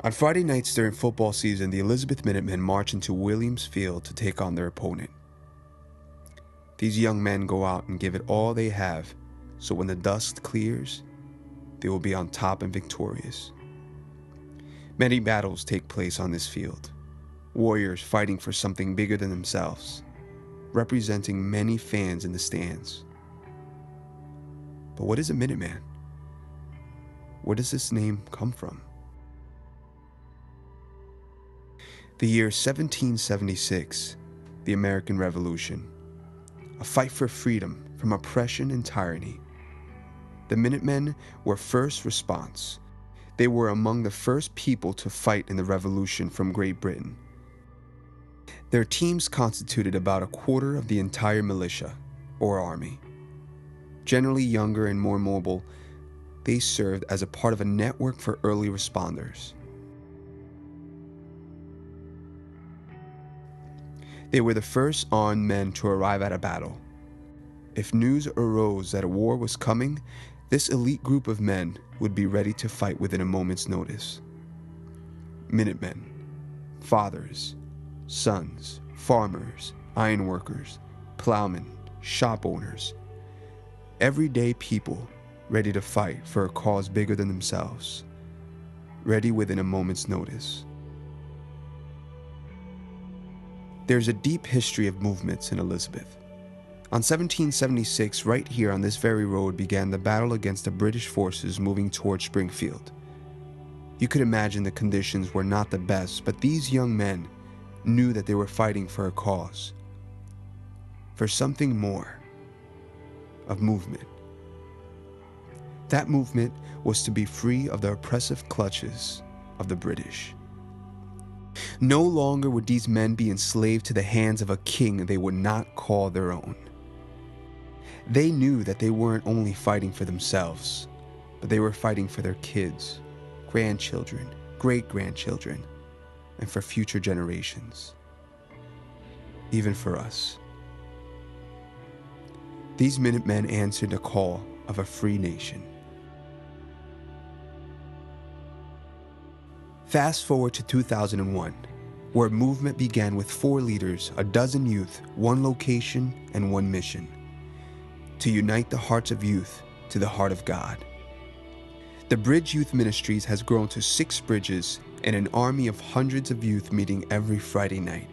On Friday nights during football season, the Elizabeth Minutemen march into Williams Field to take on their opponent. These young men go out and give it all they have, so when the dust clears, they will be on top and victorious. Many battles take place on this field, warriors fighting for something bigger than themselves, representing many fans in the stands. But what is a Minuteman? Where does this name come from? The year 1776, the American Revolution, a fight for freedom from oppression and tyranny. The Minutemen were first response. They were among the first people to fight in the Revolution from Great Britain. Their teams constituted about a quarter of the entire militia, or army. Generally younger and more mobile, they served as a part of a network for early responders. They were the first armed men to arrive at a battle. If news arose that a war was coming, this elite group of men would be ready to fight within a moment's notice. Minutemen, fathers, sons, farmers, ironworkers, plowmen, shop owners, everyday people ready to fight for a cause bigger than themselves, ready within a moment's notice. There's a deep history of movements in Elizabeth. On 1776, right here on this very road began the battle against the British forces moving toward Springfield. You could imagine the conditions were not the best, but these young men knew that they were fighting for a cause, for something more, of movement. That movement was to be free of the oppressive clutches of the British. No longer would these men be enslaved to the hands of a king they would not call their own. They knew that they weren't only fighting for themselves, but they were fighting for their kids, grandchildren, great-grandchildren, and for future generations. Even for us. These Minutemen answered the call of a free nation. Fast forward to 2001, where a movement began with 4 leaders, a dozen youth, 1 location, and 1 mission: to unite the hearts of youth to the heart of God. The Bridge Youth Ministries has grown to 6 bridges and an army of hundreds of youth meeting every Friday night.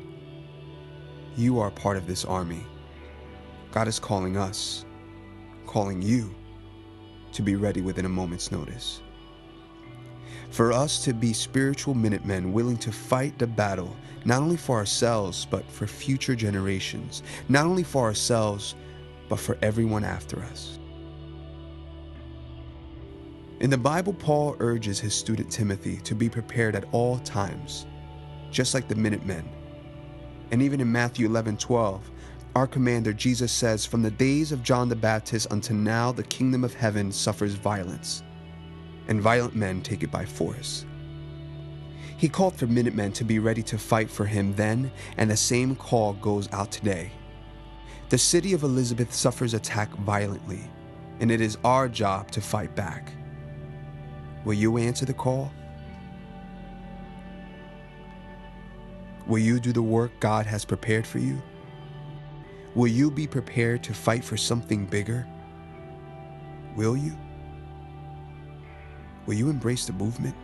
You are part of this army. God is calling us, calling you, to be ready within a moment's notice. For us to be spiritual Minutemen willing to fight the battle, not only for ourselves, but for future generations. Not only for ourselves, but for everyone after us. In the Bible, Paul urges his student Timothy to be prepared at all times, just like the Minutemen. And even in Matthew 11:12, our commander Jesus says, "From the days of John the Baptist until now, the kingdom of heaven suffers violence, and violent men take it by force." He called for Minutemen to be ready to fight for him then, and the same call goes out today. The city of Elizabeth suffers attack violently, and it is our job to fight back. Will you answer the call? Will you do the work God has prepared for you? Will you be prepared to fight for something bigger? Will you? Will you embrace the movement?